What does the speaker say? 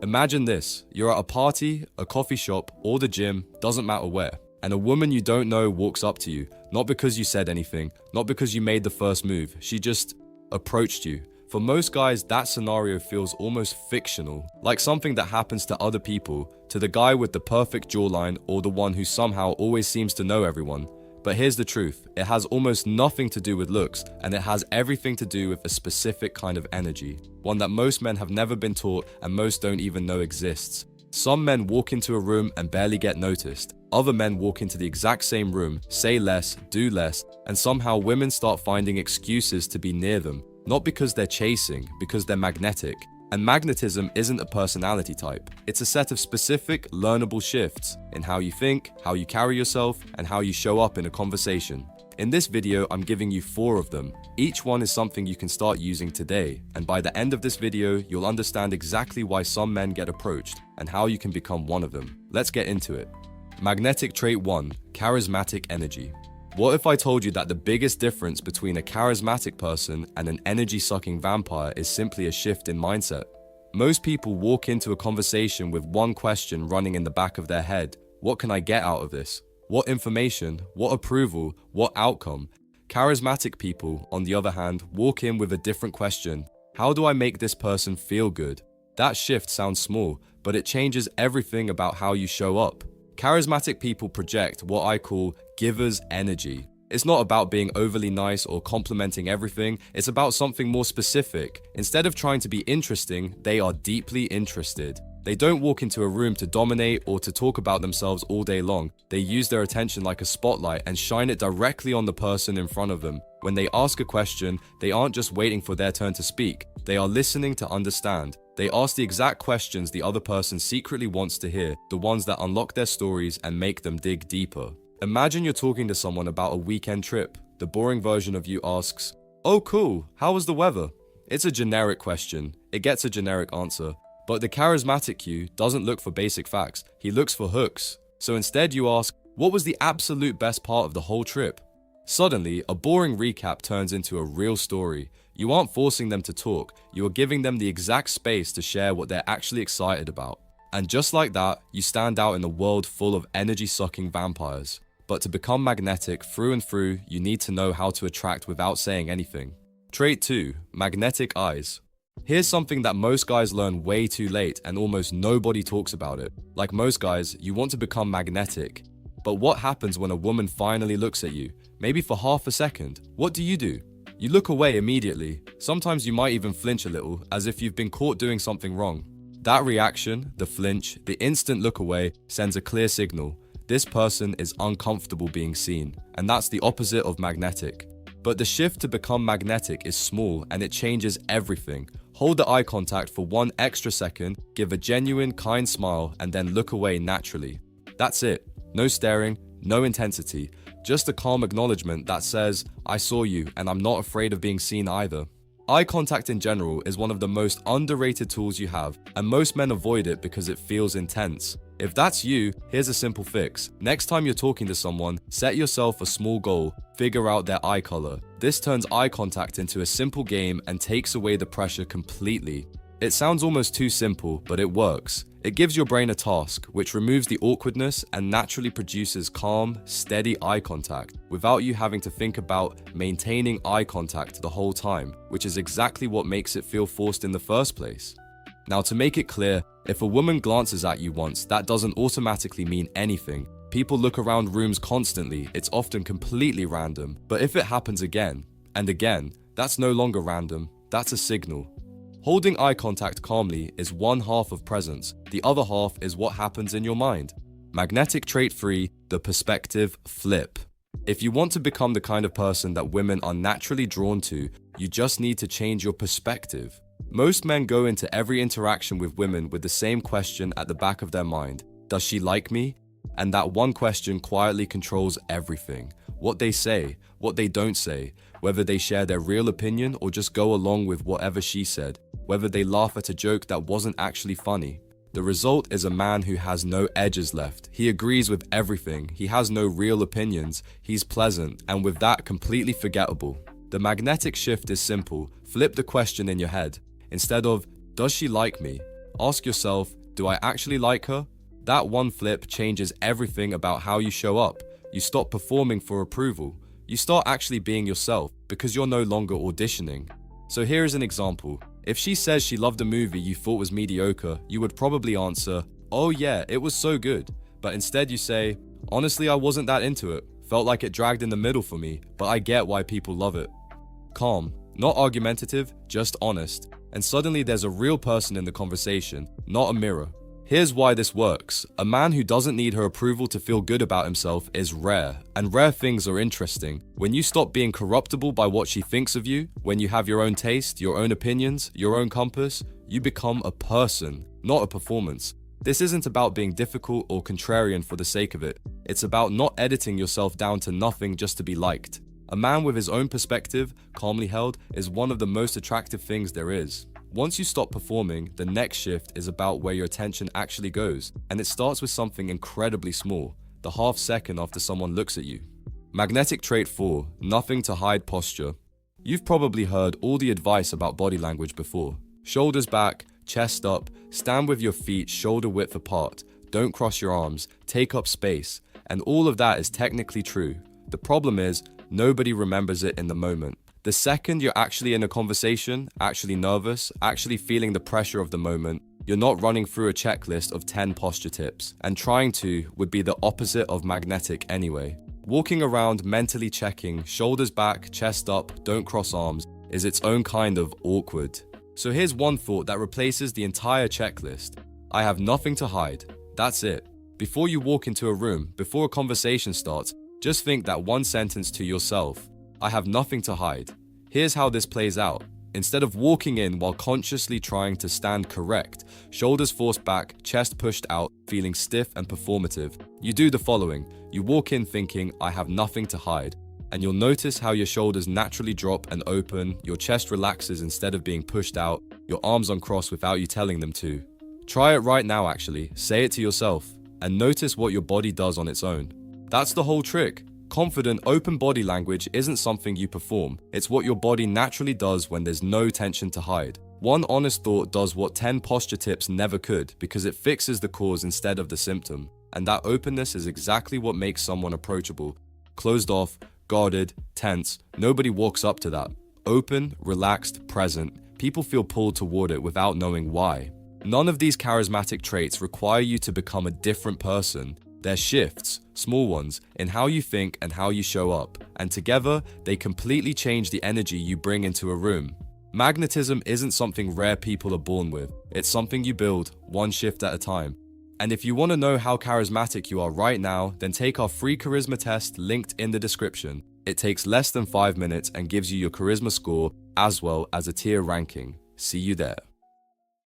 Imagine this, you're at a party, a coffee shop, or the gym, doesn't matter where, and a woman you don't know walks up to you, not because you said anything, not because you made the first move, she just approached you. For most guys, that scenario feels almost fictional, like something that happens to other people, to the guy with the perfect jawline or the one who somehow always seems to know everyone. But here's the truth, it has almost nothing to do with looks, and it has everything to do with a specific kind of energy, one that most men have never been taught and most don't even know exists. Some men walk into a room and barely get noticed. Other men walk into the exact same room, say less, do less, and somehow women start finding excuses to be near them, not because they're chasing, because they're magnetic. And magnetism isn't a personality type. It's a set of specific, learnable shifts in how you think, how you carry yourself, and how you show up in a conversation. In this video, I'm giving you 4 of them. Each one is something you can start using today, and by the end of this video, you'll understand exactly why some men get approached and how you can become one of them. Let's get into it. Magnetic trait 1, charismatic energy. What if I told you that the biggest difference between a charismatic person and an energy-sucking vampire is simply a shift in mindset? Most people walk into a conversation with one question running in the back of their head. What can I get out of this? What information? What approval? What outcome? Charismatic people, on the other hand, walk in with a different question. How do I make this person feel good? That shift sounds small, but it changes everything about how you show up. Charismatic people project what I call giver's energy. It's not about being overly nice or complimenting everything, it's about something more specific. Instead of trying to be interesting, they are deeply interested. They don't walk into a room to dominate or to talk about themselves all day long. They use their attention like a spotlight and shine it directly on the person in front of them. When they ask a question, they aren't just waiting for their turn to speak. They are listening to understand. They ask the exact questions the other person secretly wants to hear, the ones that unlock their stories and make them dig deeper. Imagine you're talking to someone about a weekend trip. The boring version of you asks, "Oh cool, how was the weather?" It's a generic question. It gets a generic answer. But the charismatic you doesn't look for basic facts. He looks for hooks. So instead you ask, "What was the absolute best part of the whole trip?" Suddenly, a boring recap turns into a real story. You aren't forcing them to talk. You are giving them the exact space to share what they're actually excited about. And just like that, you stand out in a world full of energy-sucking vampires. But to become magnetic through and through, you need to know how to attract without saying anything. Trait 2, magnetic eyes. Here's something that most guys learn way too late and almost nobody talks about it. Like most guys, you want to become magnetic. But what happens when a woman finally looks at you? Maybe for half a second. What do? You look away immediately. Sometimes you might even flinch a little, as if you've been caught doing something wrong. That reaction, the flinch, the instant look away, sends a clear signal. This person is uncomfortable being seen, and that's the opposite of magnetic. But the shift to become magnetic is small and it changes everything. Hold the eye contact for 1 extra second, give a genuine, kind smile, and then look away naturally. That's it. No staring, no intensity, just a calm acknowledgement that says, "I saw you and I'm not afraid of being seen either." Eye contact in general is one of the most underrated tools you have, and most men avoid it because it feels intense. If that's you, here's a simple fix. Next time you're talking to someone, set yourself a small goal, figure out their eye color. This turns eye contact into a simple game and takes away the pressure completely. It sounds almost too simple, but it works. It gives your brain a task, which removes the awkwardness and naturally produces calm, steady eye contact, without you having to think about maintaining eye contact the whole time, which is exactly what makes it feel forced in the first place. Now, to make it clear, if a woman glances at you once, that doesn't automatically mean anything. People look around rooms constantly, it's often completely random. But if it happens again and again, that's no longer random, that's a signal. Holding eye contact calmly is one half of presence, the other half is what happens in your mind. Magnetic trait 3, the perspective flip. If you want to become the kind of person that women are naturally drawn to, you just need to change your perspective. Most men go into every interaction with women with the same question at the back of their mind. Does she like me? And that one question quietly controls everything. What they say, what they don't say, whether they share their real opinion or just go along with whatever she said, whether they laugh at a joke that wasn't actually funny. The result is a man who has no edges left. He agrees with everything. He has no real opinions. He's pleasant, and with that, completely forgettable. The magnetic shift is simple. Flip the question in your head. Instead of, "Does she like me?" Ask yourself, do I actually like her? That one flip changes everything about how you show up. You stop performing for approval. You start actually being yourself because you're no longer auditioning. So here is an example. If she says she loved a movie you thought was mediocre, you would probably answer, "Oh yeah, it was so good." But instead you say, "Honestly, I wasn't that into it. Felt like it dragged in the middle for me, but I get why people love it." Calm, not argumentative, just honest. And suddenly there's a real person in the conversation, not a mirror. Here's why this works. A man who doesn't need her approval to feel good about himself is rare, and rare things are interesting. When you stop being corruptible by what she thinks of you, when you have your own taste, your own opinions, your own compass, you become a person, not a performance. This isn't about being difficult or contrarian for the sake of it. It's about not editing yourself down to nothing just to be liked. A man with his own perspective, calmly held, is one of the most attractive things there is. Once you stop performing, the next shift is about where your attention actually goes, and it starts with something incredibly small, the half second after someone looks at you. Magnetic trait 4, nothing to hide posture. You've probably heard all the advice about body language before. Shoulders back, chest up, stand with your feet shoulder width apart, don't cross your arms, take up space, and all of that is technically true. The problem is, nobody remembers it in the moment. The second you're actually in a conversation, actually nervous, actually feeling the pressure of the moment, you're not running through a checklist of 10 posture tips, and trying to would be the opposite of magnetic anyway. Walking around mentally checking, shoulders back, chest up, don't cross arms, is its own kind of awkward. So here's one thought that replaces the entire checklist. I have nothing to hide. That's it. Before you walk into a room, before a conversation starts, just think that one sentence to yourself. I have nothing to hide. Here's how this plays out. Instead of walking in while consciously trying to stand correct, shoulders forced back, chest pushed out, feeling stiff and performative, you do the following. You walk in thinking, I have nothing to hide. And you'll notice how your shoulders naturally drop and open, your chest relaxes instead of being pushed out, your arms uncross without you telling them to. Try it right now actually, say it to yourself, and notice what your body does on its own. That's the whole trick. Confident, open body language isn't something you perform. It's what your body naturally does when there's no tension to hide. One honest thought does what 10 posture tips never could because it fixes the cause instead of the symptom. And that openness is exactly what makes someone approachable. Closed off, guarded, tense, nobody walks up to that. Open, relaxed, present, people feel pulled toward it without knowing why. None of these charismatic traits require you to become a different person. They're shifts, small ones, in how you think and how you show up, and together, they completely change the energy you bring into a room. Magnetism isn't something rare people are born with, it's something you build, one shift at a time. And if you want to know how charismatic you are right now, then take our free charisma test linked in the description. It takes less than 5 minutes and gives you your charisma score as well as a tier ranking. See you there.